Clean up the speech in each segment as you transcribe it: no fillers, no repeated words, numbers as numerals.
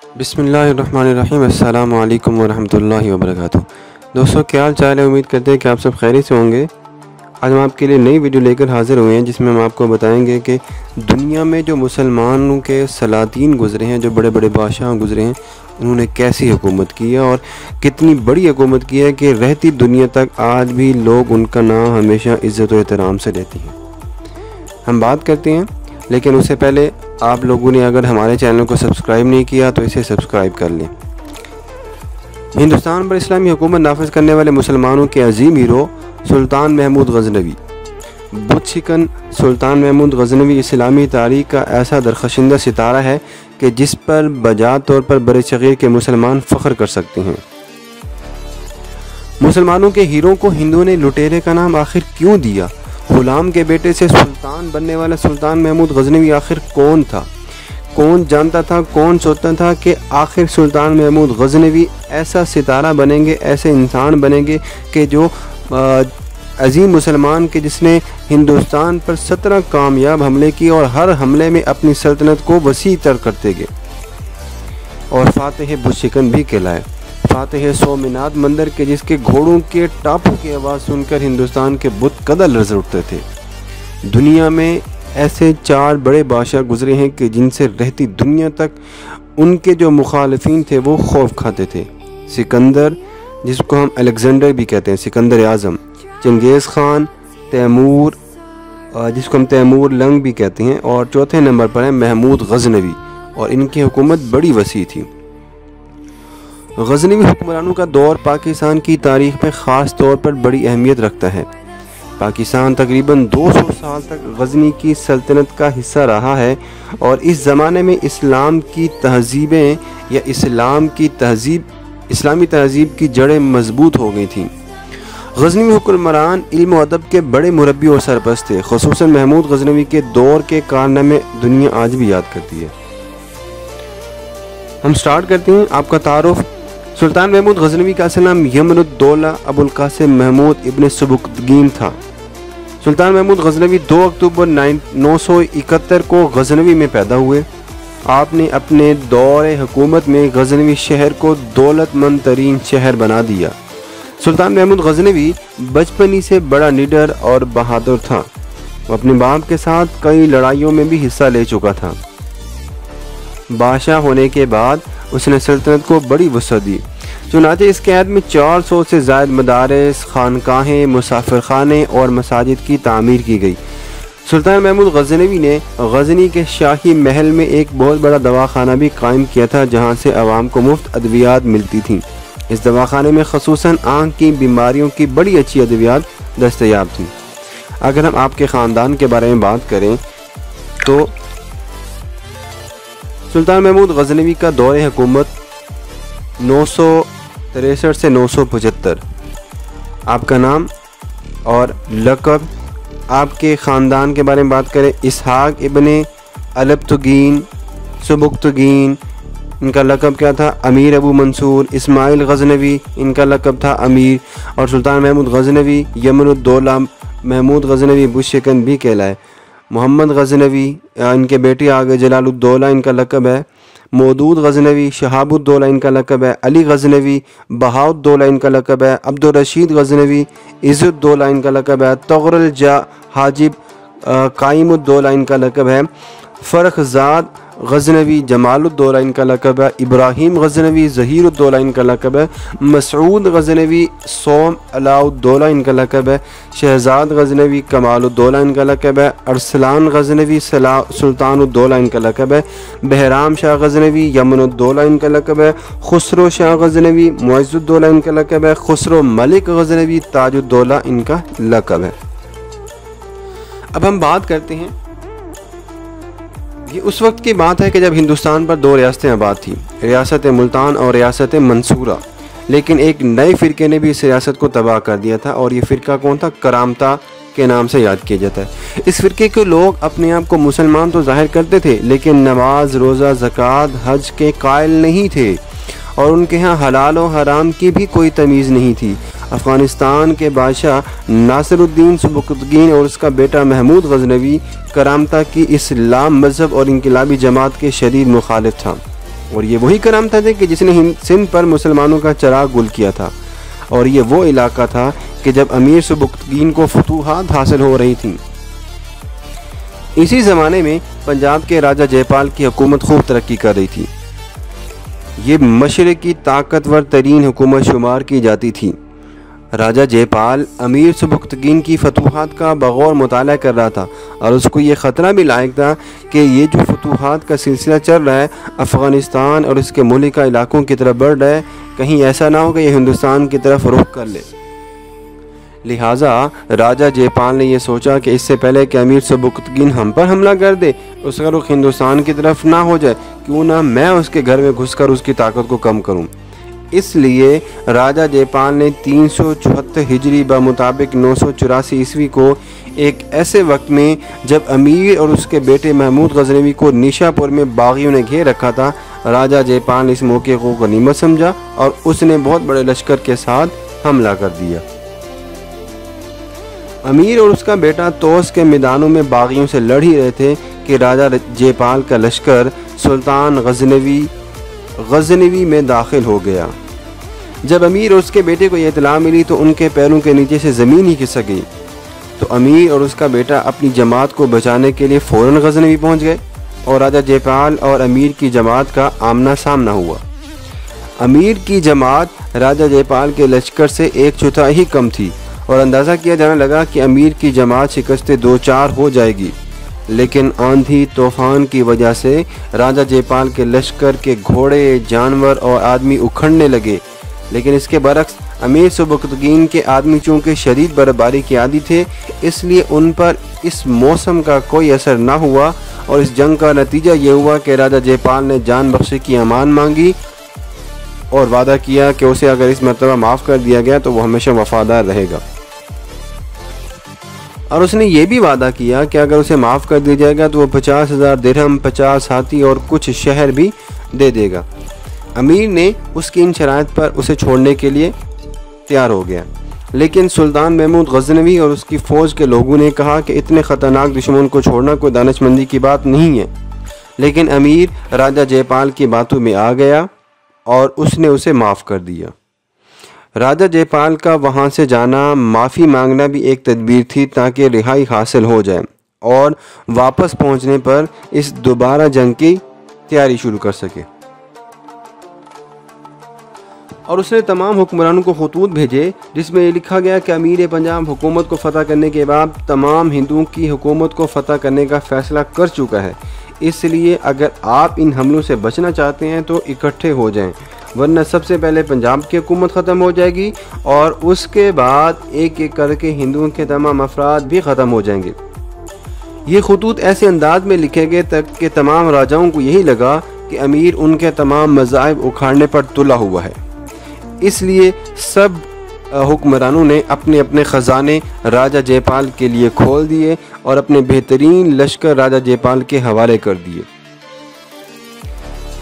बिस्मिल्लाहिर्रहमानिर्रहीम। अस्सलामु अलैकुम वरहमतुल्लाहि वबरकातुहू। दोस्तों, क्या हाल चाल है? उम्मीद करते हैं कि आप सब खैरियत से होंगे। आज हम आपके लिए नई वीडियो लेकर हाज़िर हुए हैं, जिसमें हम आपको बताएंगे कि दुनिया में जो मुसलमानों के सलातीन गुज़रे हैं, जो बड़े बड़े बादशाह गुज़रे हैं, उन्होंने कैसी हुकूमत की है और कितनी बड़ी हुकूमत की है कि रहती दुनिया तक आज भी लोग उनका नाम हमेशा इज़्ज़त और एहतराम से लेते हैं। हम बात करते हैं, लेकिन उससे पहले आप लोगों ने अगर हमारे चैनल को सब्सक्राइब नहीं किया तो इसे सब्सक्राइब कर लें। हिंदुस्तान पर इस्लामी हुकूमत नाफिज करने वाले मुसलमानों के अजीम हीरो सुल्तान महमूद गज़नवी। बुत शिकन सुल्तान महमूद गज़नवी इस्लामी तारीख़ का ऐसा दरखशिंदा सितारा है कि जिस पर बजा तौर पर बड़े सग़ीर के मुसलमान फ़ख्र कर सकते हैं। मुसलमानों के हीरो को हिंदुओं ने लुटेरे का नाम आखिर क्यों दिया? ग़ुलाम के बेटे से सुल्तान बनने वाला सुल्तान महमूद गज़नवी आखिर कौन था? कौन जानता था, कौन सोचता था कि आखिर सुल्तान महमूद गज़नवी ऐसा सितारा बनेंगे, ऐसे इंसान बनेंगे कि जो अजीम मुसलमान के जिसने हिंदुस्तान पर 17 कामयाब हमले किए और हर हमले में अपनी सल्तनत को वसी तर करते गए और फातिह बुत शिकन भी कहलाए। फातिह सोमनाथ मंदिर के जिसके घोड़ों के टापों की आवाज़ सुनकर हिंदुस्तान के बुत कदर लर्ज़ उठते थे। दुनिया में ऐसे 4 बड़े बादशाह गुजरे हैं कि जिनसे रहती दुनिया तक उनके जो मुखालिफिन थे वो खौफ खाते थे। सिकंदर, जिसको हम अलेक्जेंडर भी कहते हैं, सिकंदर आज़म, चंगेज़ ख़ान, तैमूर, जिसको हम तैमूर लंग भी कहते हैं, और चौथे नंबर पर है महमूद गज़नवी, और इनकी हुकूमत बड़ी वसी थी। गज़नवी हुक्मरानों का दौर पाकिस्तान की तारीख़ में ख़ास तौर पर बड़ी अहमियत रखता है। पाकिस्तान तकरीबन 200 साल तक गज़नी की सल्तनत का हिस्सा रहा है और इस ज़माने में इस्लाम की तहज़ीबें या इस्लामी तहज़ीब की जड़ें मजबूत हो गई थीं। गज़नवी हुक्मरान इल्म व अदब के बड़े मुरब्बी और सरपरस्त थे। ख़ुसूसन महमूद गज़नवी के दौर के कारनामे दुनिया आज भी याद करती है। हम स्टार्ट करते हैं आपका तारुफ। सुल्तान महमूद गज़नवी का असल नाम यमनुद्दौला अबुल कासिम महमूद इब्न सुबुक्तगीन था। सुल्तान महमूद गज़नवी 2 अक्टूबर 971 को गज़नवी में पैदा हुए। आपने अपने दौरे हुकूमत में गज़नवी शहर को दौलतमंद तरीन शहर बना दिया। सुल्तान महमूद गज़नवी बचपन ही से बड़ा निडर और बहादुर था। वो अपने बाप के साथ कई लड़ाइयों में भी हिस्सा ले चुका था। बादशाह होने के बाद उसने सल्तनत को बड़ी वसअत दी। चुनांचे इसके अहद में 400 से ज़ायद मदारिस, खानकाहें, मुसाफिर खाने और मसाजिद की तामीर की गई। सुल्तान महमूद गज़नवी ने गज़नी के शाही महल में एक बहुत बड़ा दवाखाना भी कायम किया था, जहाँ से आवाम को मुफ्त अद्वियात मिलती थीं। इस दवाखाने में ख़ुसूसन आँख की बीमारियों की बड़ी अच्छी अद्वियात दस्तयाब थीं। अगर हम आपके ख़ानदान के बारे में बात करें तो सुल्तान महमूद गज़नवी का दौरे हुकूमत 963 से 975। आपका नाम और लक़ब। आपके ख़ानदान के बारे में बात करें, इसहाक इब्ने अलबतुगीन सुबुक्तगीन, इनका लक़ब क्या था? अमीर अबू मंसूर। इस्माइल गज़नवी, इनका लक़ब था अमीर। और सुल्तान महमूद गज़नवी यमनुद्दौला महमूद गज़नवी बुत शिकन भी कहलाए। मोहम्मद गज़नवी, इनके बेटे आगे जलालुद्दौला, इनका लक़ब है। मौदूद गज़नवी, शहाबुद्दौला, इनका लक़ब है। अली गज़नवी, बहाउद्दौला, इनका लक़ब है। अब्दुल रशीद गज़नवी, इज़्ज़ुद्दौला, इनका लक़ब है। तग़रुल हाजिब कायमुद्दौला, इनका लक़ब है। फ़रख़ज़ाद गज़नवी, जमालुद्दौला, इनका लक़ब है। इब्राहीम गज़नवी, ज़हीरुद्दौला, इनका लक़ब है। मसऊद गज़नवी, सोम अलाउद्दौला, इनका लक़ब है। शहज़ाद गज़नवी, कमालुद्दौला, इनका लक़ब है। अरसलान गज़नवी, सुल्तानुद्दौला, इनका लक़ब है। बहराम शाह गज़नवी, यमनुद्दौला, इनका लक़ब है। खुसरो शाह गज़नवी, मुइज़्ज़ुद्दौला, इनका लक़ब है। खुसरो मलिक गज़नवी, ताजुद्दौला, इनका लक़ब है। अब हम बात करते हैं, ये उस वक्त की बात है कि जब हिंदुस्तान पर 2 रियासतें आबाद थी, रियासत मुल्तान और रियासत मंसूरा। लेकिन एक नए फ़िरके ने भी इस रियासत को तबाह कर दिया था, और ये फ़िरका कौन था? करामता के नाम से याद किया जाता है। इस फ़िरके के लोग अपने आप को मुसलमान तो जाहिर करते थे, लेकिन नमाज, रोज़ा, ज़कात, हज के कायल नहीं थे, और उनके यहाँ हलाल और हराम की भी कोई तमीज़ नहीं थी। अफ़गानिस्तान के बादशाह नासिरुद्दीन सुबुक्तगीन और उसका बेटा महमूद गज़नवी करामता की इस्लाम मज़हब और इनकलाबी जमात के शदीद मुखालिफ था। और ये वही करामत थे कि जिसने सिंध पर मुसलमानों का चिराग गुल किया था, और ये वो इलाका था कि जब अमीर सुबुक्तगीन को फतूहात हासिल हो रही थी। इसी ज़माने में पंजाब के राजा जयपाल की हुकूमत खूब तरक्की कर रही थी। ये मशरक़ की ताकतवर तरीन हुकूमत शुमार की जाती थी। राजा जयपाल अमीर सुबुक्तगीन की फतूहात का बगौर मुताला कर रहा था, और उसको ये ख़तरा भी लायक था कि ये जो फतूहात का सिलसिला चल रहा है अफ़गानिस्तान और इसके मुल्का इलाकों की तरफ बढ़ रहा है, कहीं ऐसा ना हो कि ये हिंदुस्तान की तरफ रुख कर ले। लिहाजा राजा जयपाल ने यह सोचा कि इससे पहले कि अमीर सुबुक्तगीन हम पर हमला कर दे, उसका रुख हिंदुस्तान की तरफ ना हो जाए, क्यों ना मैं उसके घर में घुसकर उसकी ताकत को कम करूं। इसलिए राजा जयपाल ने 374 हिजरी ब मुताबिक 984 ईस्वी को एक ऐसे वक्त में जब अमीर और उसके बेटे महमूद गजनवी को निशापुर में बागियों ने घेर रखा था, राजा जयपाल ने इस मौके को गनीमत समझा और उसने बहुत बड़े लश्कर के साथ हमला कर दिया। अमीर और उसका बेटा तोस के मैदानों में बागियों से लड़ ही रहे थे कि राजा जयपाल का लश्कर सुल्तान गजनवी में दाखिल हो गया। जब अमीर और उसके बेटे को यह इतला मिली तो उनके पैरों के नीचे से ज़मीन ही खिसक गई। तो अमीर और उसका बेटा अपनी जमात को बचाने के लिए फ़ौरन गजनवी पहुंच गए और राजा जयपाल और अमीर की जमात का आमना सामना हुआ। अमीर की जमात राजा जयपाल के लश्कर से 1/4 ही कम थी और अंदाज़ा किया जाने लगा कि अमीर की जमात शिकस्ते 2-4 हो जाएगी। लेकिन आंधी तूफान की वजह से राजा जयपाल के लश्कर के घोड़े, जानवर और आदमी उखड़ने लगे। लेकिन इसके बरक्स अमीर सुबुक्तगीन के आदमी चूँकि शदीद बर्फबारी के आदी थे, इसलिए उन पर इस मौसम का कोई असर ना हुआ और इस जंग का नतीजा ये हुआ कि राजा जयपाल ने जान बख्शी की अमान मांगी और वादा किया कि उसे अगर इस मरतबा माफ़ कर दिया गया तो वो हमेशा वफादार रहेगा। और उसने ये भी वादा किया कि अगर उसे माफ़ कर दिया जाएगा तो वो 50,000 दिरहम, 50 हाथी और कुछ शहर भी दे देगा। अमीर ने उसकी इन शराइत पर उसे छोड़ने के लिए तैयार हो गया, लेकिन सुल्तान महमूद गजनवी और उसकी फ़ौज के लोगों ने कहा कि इतने ख़तरनाक दुश्मन को छोड़ना कोई दानिशमंदी की बात नहीं है। लेकिन अमीर राजा जयपाल की बातों में आ गया और उसने उसे माफ़ कर दिया। राजा जयपाल का वहाँ से जाना, माफ़ी मांगना भी एक तदबीर थी ताकि रिहाई हासिल हो जाए और वापस पहुँचने पर इस दोबारा जंग की तैयारी शुरू कर सके। और उसने तमाम हुक्मरानों को खतूत भेजे जिसमें ये लिखा गया कि अमीर पंजाब हुकूमत को फ़तह करने के बाद तमाम हिंदुओं की हुकूमत को फ़तह करने का फ़ैसला कर चुका है, इसलिए अगर आप इन हमलों से बचना चाहते हैं तो इकट्ठे हो जाएं, वरना सबसे पहले पंजाब की हुकूमत ख़त्म हो जाएगी और उसके बाद एक एक करके हिंदुओं के तमाम अफराद भी ख़त्म हो जाएंगे। ये खतूत ऐसे अंदाज में लिखे गए तक कि तमाम राजाओं को यही लगा कि अमीर उनके तमाम मज़ाहिब उखाड़ने पर तुला हुआ है। इसलिए सब हुक्मरानों ने अपने अपने ख़जाने राजा जयपाल के लिए खोल दिए और अपने बेहतरीन लश्कर राजा जयपाल के हवाले कर दिए।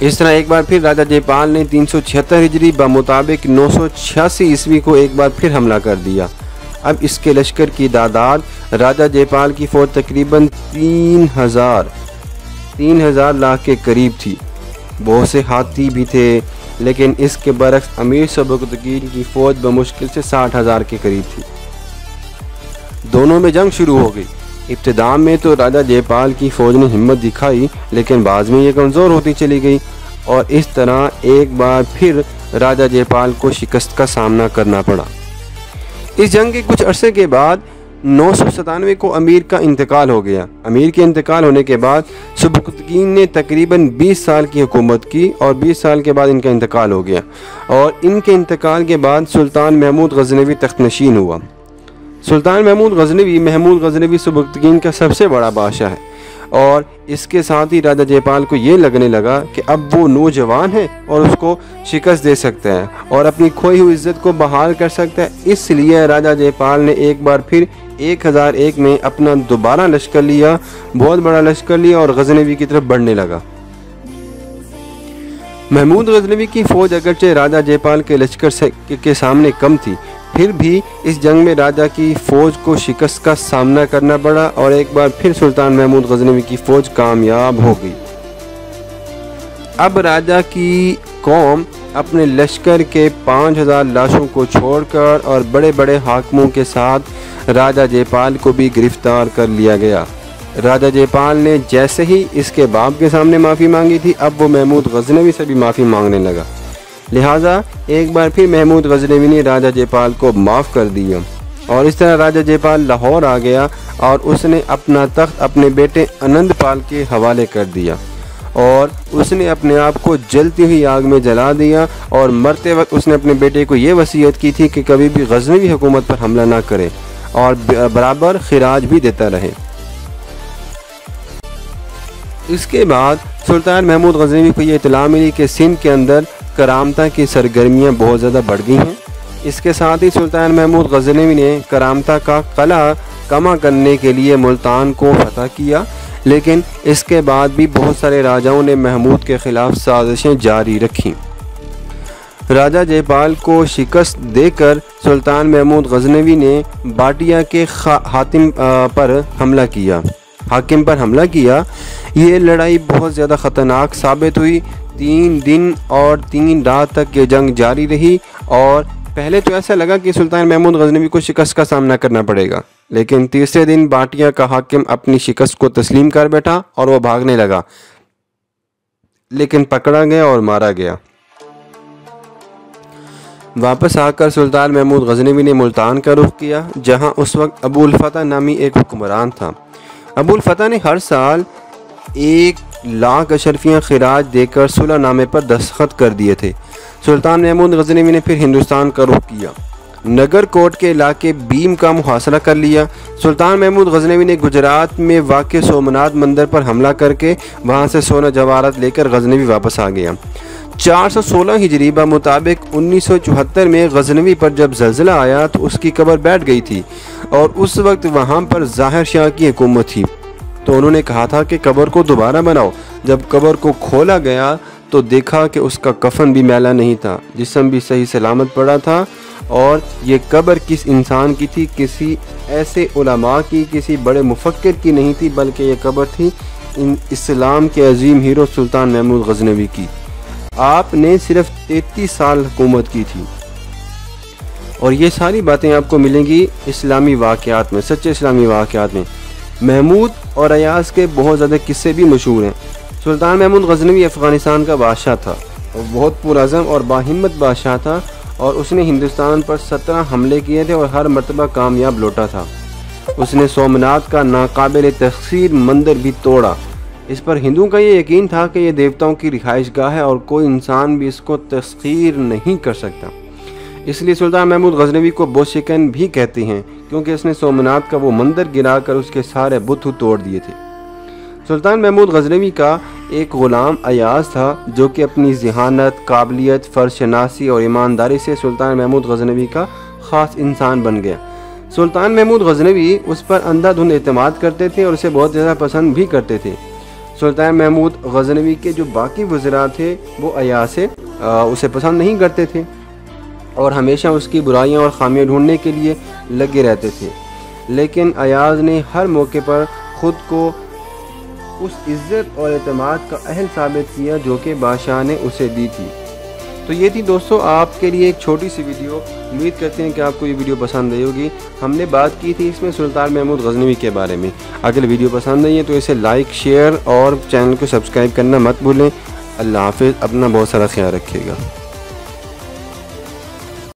इस तरह एक बार फिर राजा जयपाल ने 376 हिजरी ब मुताबिक 986 ईस्वी को एक बार फिर हमला कर दिया। अब इसके लश्कर की तादाद राजा जयपाल की फ़ौज तकरीबन 3000 लाख के करीब थी। बहुत से हाथी भी थे, लेकिन इसके बरक्स अमीर सुबुक्तगीन की फ़ौज बमुश्किल से 60,000 के करीब थी। दोनों में जंग शुरू हो गई। इब्तिदा में तो राजा जयपाल की फ़ौज ने हिम्मत दिखाई, लेकिन बाद में ये कमज़ोर होती चली गई और इस तरह एक बार फिर राजा जयपाल को शिकस्त का सामना करना पड़ा। इस जंग के कुछ अरसे के बाद 997 को अमीर का इंतकाल हो गया। अमीर के इंतकाल होने के बाद सुबुक्तगीन ने तकरीबन 20 साल की हुकूमत की और 20 साल के बाद इनका इंतकाल हो गया और इनके इंतकाल के बाद सुल्तान महमूद गजनवी तख्तनशीन हुआ। सुल्तान महमूद गजनवी सुबुक्तगीन का सबसे बड़ा बादशाह है और इसके साथ ही राजा जयपाल को ये लगने लगा कि अब वो नौजवान है और उसको शिकस्त दे सकता है और अपनी खोई हुई इज़्ज़त को बहाल कर सकता है। इसलिए राजा जयपाल ने एक बार फिर 1001 में अपना दोबारा लश्कर लिया, बहुत बड़ा लश्कर लिया और गजनवी की तरफ बढ़ने लगा। महमूद गजनवी की फ़ौज अगरचे राजा जयपाल के लश्कर के सामने कम थी, फिर भी इस जंग में राजा की फ़ौज को शिकस्त का सामना करना पड़ा और एक बार फिर सुल्तान महमूद गजनवी की फ़ौज कामयाब हो गई। अब राजा की कौम अपने लश्कर के 5000 लाशों को छोड़कर और बड़े बड़े हाकिमों के साथ राजा जयपाल को भी गिरफ्तार कर लिया गया। राजा जयपाल ने जैसे ही इसके बाप के सामने माफ़ी मांगी थी, अब वो महमूद गजनवी से भी माफ़ी मांगने लगा। लिहाजा एक बार फिर महमूद गजनवी ने राजा जयपाल को माफ़ कर दिया और इस तरह राजा जयपाल लाहौर आ गया और उसने अपना तख्त अपने बेटे आनंदपाल के हवाले कर दिया और उसने अपने आप को जलती हुई आग में जला दिया और मरते वक्त उसने अपने बेटे को ये वसीयत की थी कि कभी भी गजनवी हुकूमत पर हमला ना करे और बराबर खिराज भी देता रहे। इसके बाद सुल्तान महमूद गजनवी को ये इत्तला मिली कि सिंध के अंदर करामता की सरगर्मियाँ बहुत ज़्यादा बढ़ गई हैं। इसके साथ ही सुल्तान महमूद गजनवी ने करामता का कला कमा करने के लिए मुल्तान को फतह किया, लेकिन इसके बाद भी बहुत सारे राजाओं ने महमूद के ख़िलाफ़ साजिशें जारी रखीं। राजा जयपाल को शिकस्त देकर सुल्तान महमूद गजनवी ने बाटिया के हाकिम पर हमला किया। ये लड़ाई बहुत ज़्यादा ख़तरनाक साबित हुई। 3 दिन और 3 रात तक ये जंग जारी रही और पहले तो ऐसा लगा कि सुल्तान महमूद गजनवी को शिकस्त का सामना करना पड़ेगा, लेकिन तीसरे दिन बाटिया का हाकिम अपनी शिकस्त को तस्लीम कर बैठा और वो भागने लगा, लेकिन पकड़ा गया और मारा गया। वापस आकर सुल्तान महमूद गजनवी ने मुल्तान का रुख किया, जहां उस वक्त अबुल फतह नामी एक हुक्मरान था। अबुल फतह ने हर साल 1 लाख अशरफियाँ खिराज देकर सुलहनामे पर दस्तखत कर दिए थे। सुल्तान महमूद गजनवी ने फिर हिंदुस्तान का रुख किया, नगर कोट के इलाके बीम का मुहासरा कर लिया। सुल्तान महमूद गजनवी ने गुजरात में वाक़ सोमनाथ मंदिर पर हमला करके वहां से सोना जवाहरात लेकर गजनवी वापस आ गया। 416 हिजरी मुताबिक 1974 में गजनवी पर जब ज़लज़ला आया तो उसकी कब्र बैठ गई थी और उस वक्त वहाँ पर ज़ाहिर शाह की हुकूमत थी, तो उन्होंने कहा था कि कब्र को दोबारा बनाओ। जब कब्र को खोला गया तो देखा कि उसका कफन भी मैला नहीं था, जिस्म भी सही सलामत पड़ा था और ये कब्र किस इंसान की थी, किसी ऐसे उलमा की, किसी बड़े मुफक्किर की नहीं थी, बल्कि ये कब्र थी इस्लाम के अजीम हीरो सुल्तान महमूद गजनवी की। आपने सिर्फ 33 साल हुकूमत की थी और ये सारी बातें आपको मिलेंगी इस्लामी वाक़यात में, सच्चे इस्लामी वाक़यात में। महमूद और अयाज के बहुत ज़्यादा किस्से भी मशहूर हैं। सुल्तान महमूद गजनवी अफ़गानिस्तान का बादशाह था और बहुत पुरअज़म और बाहिम्मत बादशाह था और उसने हिंदुस्तान पर 17 हमले किए थे और हर मरतबा कामयाब लौटा था। उसने सोमनाथ का नाकाबिल तस्खीर मंदिर भी तोड़ा। इस पर हिंदुओं का ये यकीन था कि ये देवताओं की रिहाइश गाह है और कोई इंसान भी इसको तस्खीर नहीं कर सकता। इसलिए सुल्तान महमूद गजनवी को बोशिकन भी कहते हैं, क्योंकि उसने सोमनाथ का वो मंदिर गिराकर उसके सारे बुत तोड़ दिए थे। सुल्तान महमूद गजनवी का एक ग़ुलाम अयाज था, जो कि अपनी ज़हानत, काबिलियत, फ़र्शनासी और ईमानदारी से सुल्तान महमूद गजनवी का ख़ास इंसान बन गया। सुल्तान महमूद गजनवी उस पर अंधाधुंध एतमाद करते थे और उसे बहुत ज़्यादा पसंद भी करते थे। सुल्तान महमूद गजनवी के जो बाकी वज़रा थे वो अयाज से उसे पसंद नहीं करते थे और हमेशा उसकी बुराइयां और खामियां ढूंढने के लिए लगे रहते थे, लेकिन अयाज ने हर मौके पर ख़ुद को उस इज़्ज़त और एतमाद का अहल साबित किया जो कि बादशाह ने उसे दी थी। तो ये थी दोस्तों आपके लिए एक छोटी सी वीडियो। उम्मीद करते हैं कि आपको ये वीडियो पसंद आई होगी। हमने बात की थी इसमें सुल्तान महमूद गजनवी के बारे में। अगर वीडियो पसंद आई है तो इसे लाइक, शेयर और चैनल को सब्सक्राइब करना मत भूलें। अल्लाह हाफ़िज़। अपना बहुत सारा ख्याल रखिएगा।